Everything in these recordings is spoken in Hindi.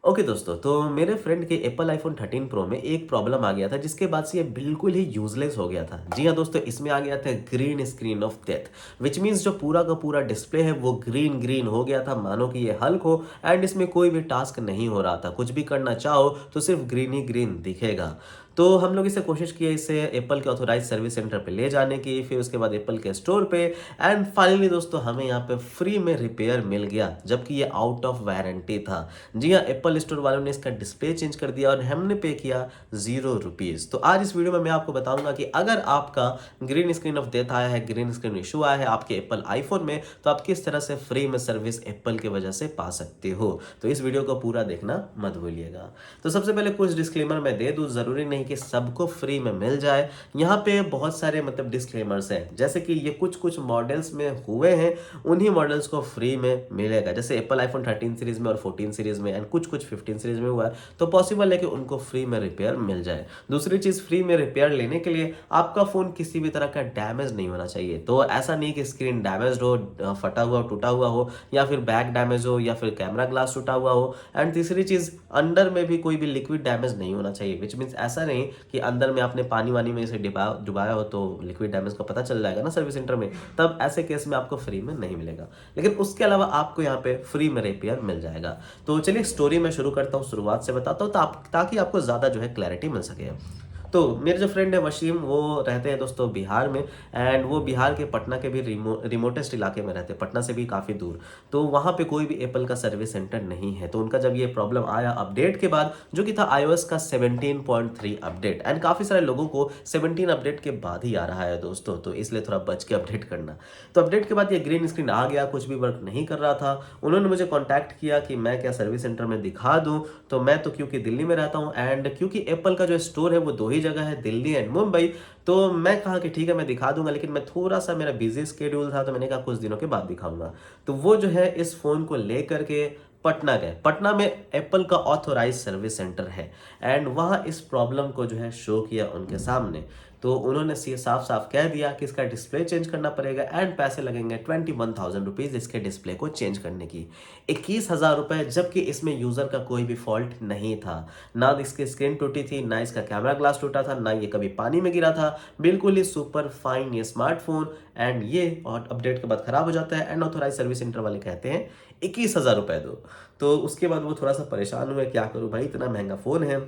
ओके दोस्तों, तो मेरे फ्रेंड के एप्पल आईफोन 13 प्रो में एक प्रॉब्लम आ गया था जिसके बाद से ये बिल्कुल ही यूजलेस हो गया था। जी हाँ दोस्तों, इसमें आ गया था green screen of death, which means जो पूरा का पूरा डिस्प्ले है वो ग्रीन ग्रीन हो गया था, मानो कि ये हल्क हो। एंड इसमें कोई भी टास्क नहीं हो रहा था, कुछ भी करना चाहो तो सिर्फ ग्रीन ही ग्रीन दिखेगा। तो हम लोग इसे कोशिश किए इसे एप्पल के ऑथोराइज सर्विस सेंटर पे ले जाने की, फिर उसके बाद एप्पल के स्टोर पे, एंड फाइनली दोस्तों हमें यहाँ पे फ्री में रिपेयर मिल गया, जबकि ये आउट ऑफ वारंटी था। जी हाँ, एप्पल स्टोर वालों ने इसका डिस्प्ले चेंज कर दिया और हमने पे किया ₹0। तो आज इस वीडियो में मैं आपको बताऊंगा कि अगर आपका ग्रीन स्क्रीन ऑफ डेथ आया है, ग्रीन स्क्रीन इशू आया है आपके एप्पल आईफोन में, तो आप किस तरह से फ्री में सर्विस एप्पल की वजह से पा सकते हो। तो इस वीडियो को पूरा देखना मत भूलिएगा। तो सबसे पहले कुछ डिस्क्लेमर मैं दे दूं, जरूरी नहीं कि सबको फ्री में मिल जाए। यहाँ पे बहुत सारे मतलब डिस्क्लेमर्स हैं, जैसे कि ये कुछ कुछ मॉडल्स में हुए हैं, उन्हीं मॉडल्स को फ्री में मिलेगा। जैसे एप्पल आईफोन 13 सीरीज में और 14 सीरीज में एंड कुछ कुछ 15 सीरीज में हुआ है, तो पॉसिबल है कि उनको फ्री में रिपेयर मिल जाए। दूसरी चीज, फ्री में रिपेयर लेने के लिए आपका फोन किसी भी तरह का डैमेज नहीं होना चाहिए। तो ऐसा नहीं कि स्क्रीन डैमेज हो, फटा हुआ टूटा हुआ हो, या फिर बैक डैमेज हो, या फिर कैमरा ग्लास टूटा हुआ हो। एंड तीसरी चीज, अंदर में भी कोई भी लिक्विड डैमेज नहीं होना चाहिए, विच मीन्स ऐसा नहीं कि अंदर में आपने पानी वानी में इसे डुबाया हो तो लिक्विड डैमेज का पता चल जाएगा ना सर्विस सेंटर में, तब ऐसे केस में आपको फ्री में नहीं मिलेगा। लेकिन उसके अलावा आपको यहाँ पे फ्री में रिपेयर मिल जाएगा। तो चलिए स्टोरी में शुरू करता हूँ, शुरुआत से बताता हूँ ताकि आपको ज़्यादा जो है क्लैरिटी मिल सके। तो मेरे जो फ्रेंड है वशीम, वो रहते हैं दोस्तों बिहार में, एंड वो बिहार के पटना के भी रिमोटेस्ट इलाके में रहते हैं, पटना से भी काफ़ी दूर। तो वहाँ पे कोई भी एप्पल का सर्विस सेंटर नहीं है। तो उनका जब ये प्रॉब्लम आया अपडेट के बाद, जो कि था iOS का 17.3 अपडेट, एंड काफ़ी सारे लोगों को 17 अपडेट के बाद ही आ रहा है दोस्तों, तो इसलिए थोड़ा बच के अपडेट करना। तो अपडेट के बाद ये ग्रीन स्क्रीन आ गया, कुछ भी वर्क नहीं कर रहा था। उन्होंने मुझे कॉन्टैक्ट किया कि मैं क्या सर्विस सेंटर में दिखा दूं। तो मैं तो क्योंकि दिल्ली में रहता हूं, एंड क्योंकि एप्पल का जो स्टोर है वो दो ही जगह है, दिल्ली एंड मुंबई। तो मैं कहा कि ठीक है मैं दिखा दूंगा, लेकिन मैं थोड़ा सा मेरा बिजी स्केड्यूल था, तो मैंने कहा कुछ दिनों के बाद दिखाऊंगा। तो वो जो है इस फोन को लेकर के पटना गए। पटना में एप्पल का ऑथोराइज सर्विस सेंटर है, एंड वहाँ इस प्रॉब्लम को जो है शो किया उनके सामने। तो उन्होंने साफ साफ कह दिया कि इसका डिस्प्ले चेंज करना पड़ेगा, एंड पैसे लगेंगे 21,000 रुपीज इसके डिस्प्ले को चेंज करने की। 21,000 रुपए, जबकि इसमें यूजर का कोई भी फॉल्ट नहीं था। ना इसकी स्क्रीन टूटी थी, ना इसका कैमरा ग्लास टूटा था, ना ये कभी पानी में गिरा था। बिल्कुल ही सुपर फाइन ये स्मार्टफोन, एंड ये और अपडेट के बाद खराब हो जाता है, एंड ऑथोराइज सर्विस सेंटर वाले कहते हैं 21,000 रुपए दो। तो उसके बाद वो थोड़ा सा परेशान हुए, क्या करूं भाई इतना महंगा फोन है।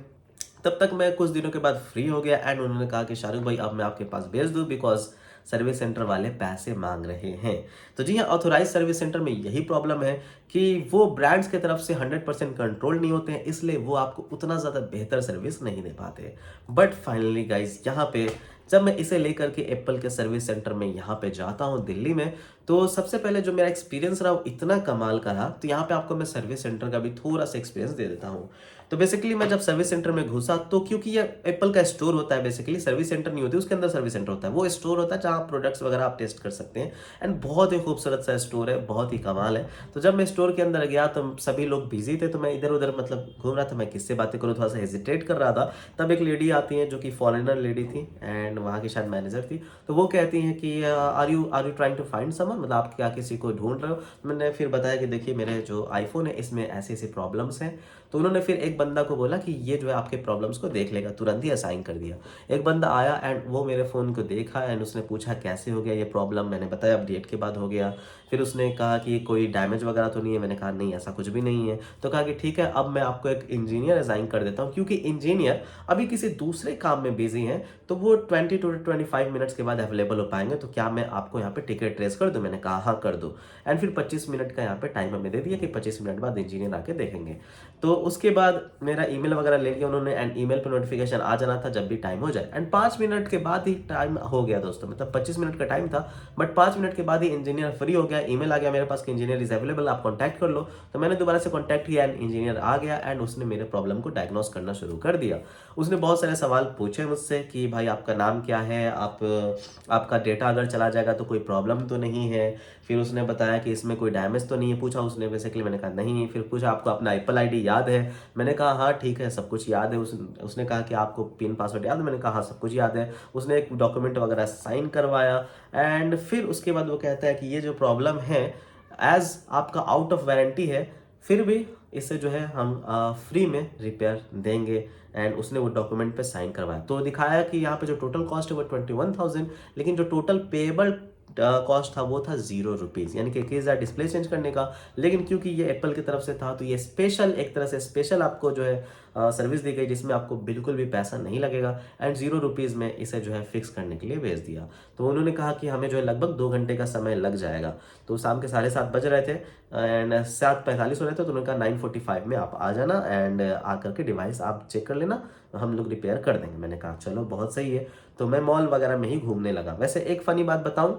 तब तक मैं कुछ दिनों के बाद फ्री हो गया, एंड उन्होंने कहा कि शाहरुख भाई अब मैं आपके पास भेज दूं, बिकॉज सर्विस सेंटर वाले पैसे मांग रहे हैं। तो जी हाँ, ऑथोराइज सर्विस सेंटर में यही प्रॉब्लम है कि वो ब्रांड्स की तरफ से 100% कंट्रोल नहीं होते हैं, इसलिए वो आपको उतना ज़्यादा बेहतर सर्विस नहीं दे पाते। बट फाइनली गाइज, यहाँ पे जब मैं इसे लेकर के एप्पल के सर्विस सेंटर में यहाँ पे जाता हूँ दिल्ली में, तो सबसे पहले जो मेरा एक्सपीरियंस रहा वो इतना कमाल का रहा। तो यहाँ पे आपको मैं सर्विस सेंटर का भी थोड़ा सा एक्सपीरियंस दे देता हूँ। तो बेसिकली मैं जब सर्विस सेंटर में घुसा, तो क्योंकि ये एप्पल का स्टोर होता है, बेसिकली सर्विस सेंटर नहीं होती, उसके अंदर सर्विस सेंटर होता है, वो स्टोर होता है जहाँ प्रोडक्ट्स वगैरह आप टेस्ट कर सकते हैं। एंड बहुत ही खूबसूरत सा स्टोर है, बहुत ही कमाल है। तो जब मैं स्टोर के अंदर गया तो सभी लोग बिजी थे, तो मैं इधर उधर मतलब घूम रहा था, मैं किससे बातें करूँ, थोड़ा सा हेजिटेट कर रहा था। तब एक लेडी आती है जो कि फॉरेनर लेडी थी, एंड वहाँ की शायद मैनेजर थी। तो वो कहती हैं कि are you trying to find someone, मतलब आप क्या किसी को ढूंढ रहे हो। मैंने फिर बताया कि देखिए मेरे जो आईफोन है इसमें ऐसी ऐसी प्रॉब्लम्स हैं। तो उन्होंने फिर एक बंदा को बोला कि ये जो है आपके प्रॉब्लम्स को देख लेगा, तुरंत ही असाइन कर दिया। एक बंदा आया, एंड वो मेरे फ़ोन को देखा, एंड उसने पूछा कैसे हो गया ये प्रॉब्लम। मैंने बताया अपडेट के बाद हो गया। फिर उसने कहा कि कोई डैमेज वगैरह तो नहीं है। मैंने कहा नहीं, ऐसा कुछ भी नहीं है। तो कहा कि ठीक है, अब मैं आपको एक इंजीनियर असाइन कर देता हूँ, क्योंकि इंजीनियर अभी किसी दूसरे काम में बिजी हैं, तो वो 20 to 25 मिनट्स के बाद अवेलेबल हो पाएंगे। तो क्या मैं आपको यहाँ पे टिकट ट्रेस कर दूँ? मैंने कहा हाँ कर दो। एंड फिर 25 मिनट का यहाँ पे टाइम हमें दे दिया कि 25 मिनट बाद इंजीनियर आके देखेंगे। तो उसके बाद मेरा ईमेल वगैरह ले लिया उन्होंने, एंड ईमेल पर नोटिफिकेशन आ जाना था जब भी टाइम हो जाए। एंड 5 मिनट के बाद ही टाइम हो गया दोस्तों, मतलब 25 मिनट का टाइम था, बट 5 मिनट के बाद ही इंजीनियर फ्री हो गया। ईमेल आ गया मेरे पास कि इंजीनियर इज अवेलेबल, आप कॉन्टैक्ट कर लो। तो मैंने दोबारा से कॉन्टैक्ट किया, एंड इंजीनियर आ गया, एंड उसने मेरे प्रॉब्लम को डायग्नोस करना शुरू कर दिया। उसने बहुत सारे सवाल पूछे मुझसे कि भाई आपका नाम क्या है, आपका डेटा अगर चला जाएगा तो कोई प्रॉब्लम तो नहीं है। फिर उसने बताया कि इसमें कोई डैमेज तो नहीं है, पूछा उसने बेसिकली। मैंने कहा नहीं। फिर पूछा आपको अपना एप्पल आईडी याद है? मैंने कहा हाँ ठीक है, सब कुछ याद है। उसने कहा कि आपको पिन पासवर्ड याद है? मैंने कहा हाँ सब कुछ याद है। उसने एक डॉक्यूमेंट वगैरह साइन करवाया, एंड फिर उसके बाद वो कहता है कि ये जो प्रॉब्लम है, एज आपका आउट ऑफ वारंटी है, फिर भी इसे जो है हम फ्री में रिपेयर देंगे। एंड उसने वो डॉक्यूमेंट पे साइन करवाया, तो दिखाया कि यहाँ पे जो टोटल कॉस्ट है वो 21,000, लेकिन जो टोटल पेएबल कॉस्ट था वो था ₹0, यानी कि 21,000 डिस्प्ले चेंज करने का। लेकिन क्योंकि ये एप्पल की तरफ से था तो ये स्पेशल, एक तरह से स्पेशल आपको जो है सर्विस दी गई, जिसमें आपको बिल्कुल भी पैसा नहीं लगेगा। एंड ₹0 में इसे जो है फिक्स करने के लिए भेज दिया। तो उन्होंने कहा कि हमें जो है लगभग 2 घंटे का समय लग जाएगा। तो शाम के 7:30 बज रहे थे एंड 7:45 हो रहे थे, तो उन्होंने कहा 9:45 में आप आ जाना एंड आकर के डिवाइस आप चेक कर लेना, हम लोग रिपेयर कर देंगे। मैंने कहा चलो बहुत सही है। तो मैं मॉल वगैरह में ही घूमने लगा। वैसे एक फनी बात बताऊं,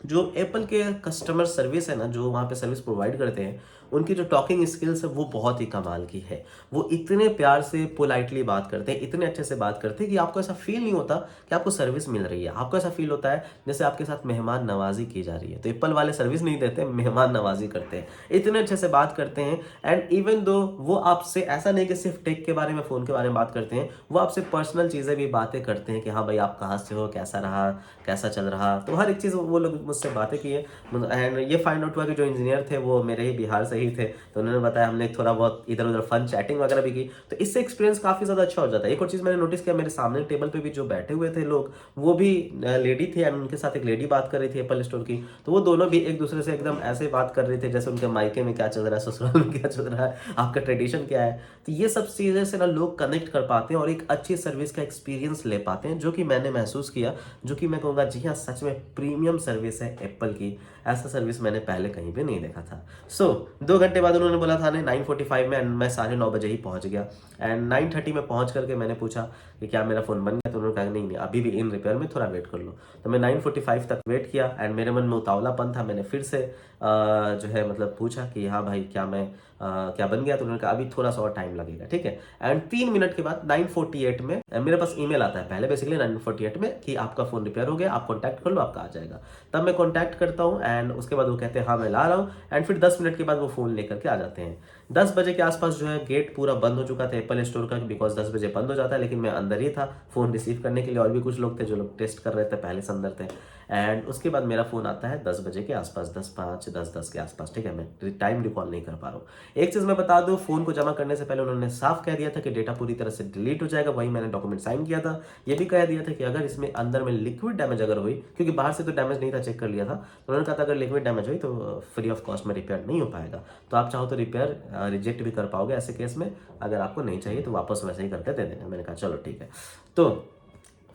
जो एप्पल के कस्टमर सर्विस है ना, जो वहाँ पे सर्विस प्रोवाइड करते हैं, उनकी जो टॉकिंग स्किल्स है वो बहुत ही कमाल की है। वो इतने प्यार से पोलाइटली बात करते हैं, इतने अच्छे से बात करते हैं कि आपको ऐसा फील नहीं होता कि आपको सर्विस मिल रही है। आपको ऐसा फील होता है जैसे आपके साथ मेहमान नवाजी की जा रही है। तो एप्पल वाले सर्विस नहीं देते, मेहमान नवाजी करते हैं, इतने अच्छे से बात करते हैं। एंड इवन दो वो आपसे ऐसा नहीं कि सिर्फ टेक के बारे में, फ़ोन के बारे में बात करते हैं, वो आपसे पर्सनल चीज़ें भी बातें करते हैं कि हाँ भाई आप कहाँ से हो, कैसा रहा, कैसा चल रहा। तो हर एक चीज़ वो लोग मुझसे बातें की है। एंड ये फाइंड आउट हुआ कि जो इंजीनियर थे वो मेरे ही बिहार से ही थे। तो उन्होंने बताया, हमने थोड़ा बहुत इधर उधर फन चैटिंग वगैरह भी की। तो इससे एक्सपीरियंस काफ़ी ज़्यादा अच्छा हो जाता है। एक और चीज़ मैंने नोटिस किया, मेरे सामने टेबल पे भी जो बैठे हुए थे लोग, वो भी लेडी थी एंड उनके साथ एक लेडी बात कर रही थी एप्पल स्टोर की। तो वो दोनों भी एक दूसरे से एकदम ऐसे बात कर रहे थे जैसे उनके मायके में क्या चल रहा है, ससुराल में क्या चल रहा है, आपका ट्रेडिशन क्या है। तो ये सब चीज़ें से ना लोग कनेक्ट कर पाते हैं और एक अच्छी सर्विस का एक्सपीरियंस ले पाते हैं, जो कि मैंने महसूस किया। जो कि मैं कहूँगा जी हाँ, सच में प्रीमियम सर्विस है एप्पल की। ऐसा सर्विस मैंने पहले कहीं पे नहीं देखा था। सो 2 घंटे बाद उन्होंने बोला था 9:45 में, एंड मैं 9:30 ही पहुंच गया। एंड 9:30 में पहुंच करके मैंने पूछा कि क्या मेरा फ़ोन बन गया। तो उन्होंने कहा नहीं नहीं, अभी भी इन रिपेयर में, थोड़ा वेट कर लो। तो मैं 9:45 तक वेट किया एंड मेरे मन में उतावलापन था। मैंने फिर से जो है मतलब पूछा कि हाँ भाई क्या मैं क्या बन गया। तो उन्होंने कहा अभी थोड़ा सा और टाइम लगेगा, ठीक है। एंड 3 मिनट के बाद 9:48 में मेरे पास ईमेल आता है पहले बेसिकली 9:48 में कि आपका फ़ोन रिपेयर हो गया, आप कॉन्टैक्ट कर लो, आपका आ जाएगा। तब मैं कॉन्टैक्ट करता हूँ एंड उसके बाद वो कहते हैं हाँ मैं ला रहा हूँ। एंड फिर 10 मिनट के बाद वो फ़ोन लेकर के आ जाते हैं। 10 बजे के आसपास जो है गेट पूरा बंद हो चुका था एप्पल स्टोर का, बिकॉज 10 बजे बंद हो जाता है। लेकिन मैं अंदर ही था फ़ोन रिसीव करने के लिए, और भी कुछ लोग थे जो लोग टेस्ट कर रहे थे, पहले से अंदर थे। एंड उसके बाद मेरा फ़ोन आता है 10 बजे के आसपास, 10:05, 10:10 के आसपास, ठीक है। मैं टाइम रिकॉल नहीं कर पा रहा हूँ। एक चीज़ मैं बता दूँ, फ़ोन को जमा करने से पहले उन्होंने साफ कह दिया था कि डेटा पूरी तरह से डिलीट हो जाएगा। वही मैंने डॉक्यूमेंट साइन किया था। ये भी कह दिया था कि अगर इसमें अंदर में लिक्विड डैमेज अगर हुई, क्योंकि बाहर से तो डैमेज नहीं था, चेक कर लिया था, तो उन्होंने कहा था अगर लिक्विड डैमेज हुई तो फ्री ऑफ कॉस्ट में रिपेयर नहीं हो पाएगा। तो आप चाहो तो रिपेयर रिजेक्ट भी कर पाओगे ऐसे केस में। अगर आपको नहीं चाहिए तो वापस वैसे ही करके दे देना। मैंने कहा चलो ठीक है। तो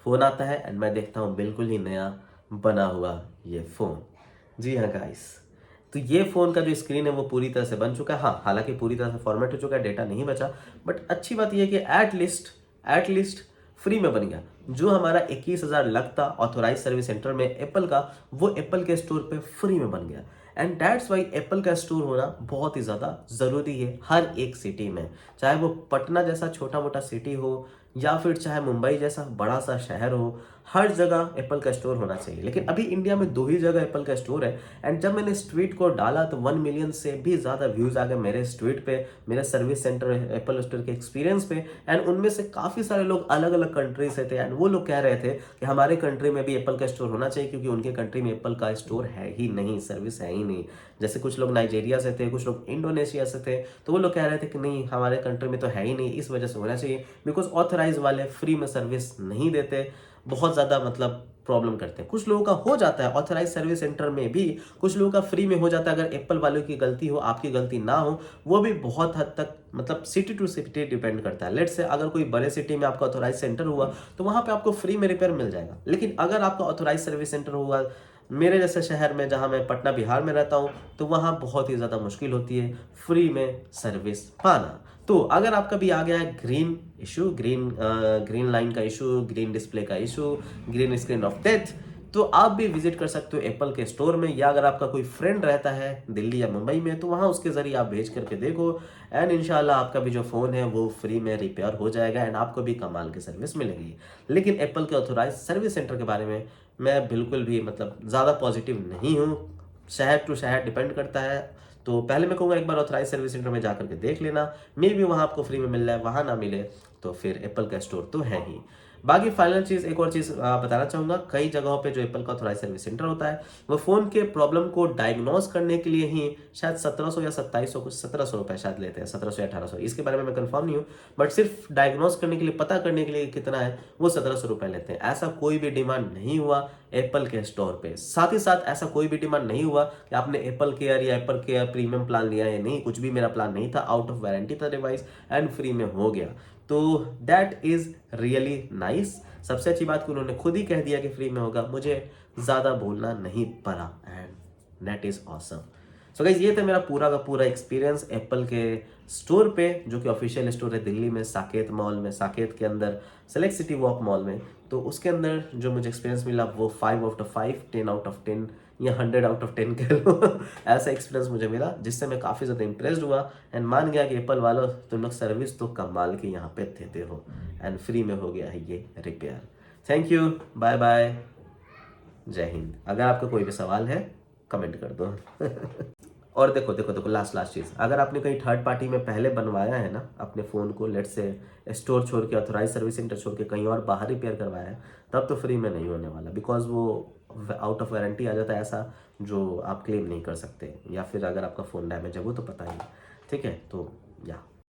फ़ोन आता है एंड मैं देखता हूँ बिल्कुल ही नया बना हुआ ये फ़ोन। जी हाँ गाइस, तो ये फ़ोन का जो स्क्रीन है वो पूरी तरह से बन चुका है। हाँ, हालांकि पूरी तरह से फॉर्मेट हो चुका है, डेटा नहीं बचा। बट अच्छी बात ये है कि एट लिस्ट फ्री में बन गया। जो हमारा 21,000 लगता ऑथोराइज सर्विस सेंटर में एप्पल का, वो एप्पल के स्टोर पे फ्री में बन गया। एंड दैट्स वाई एप्पल का स्टोर होना बहुत ही ज़्यादा ज़रूरी है हर एक सिटी में। चाहे वो पटना जैसा छोटा मोटा सिटी हो या फिर चाहे मुंबई जैसा बड़ा सा शहर हो, हर जगह एप्पल का स्टोर होना चाहिए। लेकिन अभी इंडिया में 2 ही जगह एप्पल का स्टोर है। एंड जब मैंने इस ट्वीट को डाला तो 1 मिलियन से भी ज़्यादा व्यूज़ आ गए मेरे इस ट्वीट पे, मेरे सर्विस सेंटर एप्पल स्टोर के एक्सपीरियंस पे। एंड उनमें से काफ़ी सारे लोग अलग अलग कंट्री से थे एंड वो लोग कह रहे थे कि हमारे कंट्री में भी एप्पल का स्टोर होना चाहिए, क्योंकि उनके कंट्री में एप्पल का स्टोर है ही नहीं, सर्विस है ही नहीं। जैसे कुछ लोग नाइजीरिया से थे, कुछ लोग इंडोनेशिया से थे, तो वो लोग कह रहे थे कि नहीं हमारे कंट्री में तो है ही नहीं, इस वजह से होना चाहिए। बिकॉज ऑथराइज वाले फ्री में सर्विस नहीं देते, बहुत ज़्यादा मतलब प्रॉब्लम करते हैं। कुछ लोगों का हो जाता है ऑथराइज सर्विस सेंटर में भी, कुछ लोगों का फ्री में हो जाता है। अगर एप्पल वालों की गलती हो, आपकी गलती ना हो, वो भी बहुत हद तक मतलब सिटी टू सिटी डिपेंड करता है। लेट्स से अगर कोई बड़े सिटी में आपका ऑथराइज सेंटर हुआ तो वहाँ पे आपको फ्री में रिपेयर मिल जाएगा। लेकिन अगर आपका ऑथराइज सर्विस सेंटर हुआ मेरे जैसे शहर में, जहाँ मैं पटना बिहार में रहता हूँ, तो वहाँ बहुत ही ज़्यादा मुश्किल होती है फ्री में सर्विस पाना। तो अगर आपका भी आ गया है ग्रीन इशू, ग्रीन लाइन का इशू, ग्रीन डिस्प्ले का issue, green screen of death, तो आप भी विजिट कर सकते हो एप्पल के स्टोर में। या अगर आपका कोई फ्रेंड रहता है दिल्ली या मुंबई में, तो वहाँ उसके ज़रिए आप भेज करके देखो। एंड इंशाल्लाह आपका भी जो फ़ोन है वो फ्री में रिपेयर हो जाएगा एंड आपको भी कमाल की सर्विस मिलेगी। लेकिन एप्पल के ऑथोराइज सर्विस सेंटर के बारे में मैं बिल्कुल भी मतलब ज़्यादा पॉजिटिव नहीं हूँ। शहर टू शहर डिपेंड करता है। तो पहले मैं कहूँगा एक बार ऑथराइज सर्विस सेंटर में जाकर के देख लेना, मे भी वहाँ आपको फ्री में मिल रहा है, वहाँ ना मिले तो फिर एप्पल का स्टोर तो है ही। बाकी फाइनल चीज़, एक और चीज़ बताना चाहूँगा, कई जगहों पे जो एप्पल का ऑथराइज सर्विस सेंटर होता है, वो फ़ोन के प्रॉब्लम को डायग्नोस करने के लिए ही शायद 1700 या 2700, कुछ 1700 रुपए शायद लेते हैं, 1700 या 1800, इसके बारे में मैं कंफर्म नहीं हूँ, बट सिर्फ डायग्नोस करने के लिए, पता करने के लिए कितना है, वो 1700 रुपए लेते हैं। ऐसा कोई भी डिमांड नहीं हुआ एप्पल के स्टोर पे। साथ ही साथ ऐसा कोई भी डिमांड नहीं हुआ कि आपने एप्पल केयर या एप्पल केयर प्रीमियम प्लान लिया है, नहीं, कुछ भी मेरा प्लान नहीं था, आउट ऑफ वारंटी था डिवाइस एंड फ्री में हो गया। तो दैट इज रियली नाइस। सबसे अच्छी बात कि उन्होंने खुद ही कह दिया कि फ्री में होगा, मुझे ज़्यादा बोलना नहीं पड़ा and that is awesome. So guys, ये था मेरा पूरा का पूरा एक्सपीरियंस एप्पल के स्टोर पे, जो कि ऑफिशियल स्टोर है दिल्ली में, साकेत मॉल में, साकेत के अंदर सेलेक्ट सिटी वॉक मॉल में। तो उसके अंदर जो मुझे एक्सपीरियंस मिला वो 5 आउट ऑफ 5, 10 आउट ऑफ 10 या 100 आउट ऑफ 10 कह लो ऐसा एक्सपीरियंस मुझे मिला, जिससे मैं काफ़ी ज़्यादा इंप्रेस्ड हुआ एंड मान गया कि एप्पल वालों, तुम लोग सर्विस तो कमाल के यहाँ पे देते हो एंड फ्री में हो गया है ये repair. Thank you, bye bye, जय हिंद। अगर आपका कोई भी सवाल है कमेंट कर दो और देखो देखो देखो, लास्ट चीज़, अगर आपने कहीं थर्ड पार्टी में पहले बनवाया है ना अपने फ़ोन को, लेट से स्टोर छोड़ के, ऑथोराइज सर्विस सेंटर छोड़ के कहीं और बाहर रिपेयर करवाया है, तब तो फ्री में नहीं होने वाला, बिकॉज वो आउट ऑफ वारंटी आ जाता है ऐसा, जो आप क्लेम नहीं कर सकते, या फिर अगर आपका फ़ोन डैमेज है वो तो पता ही है। ठीक है, तो या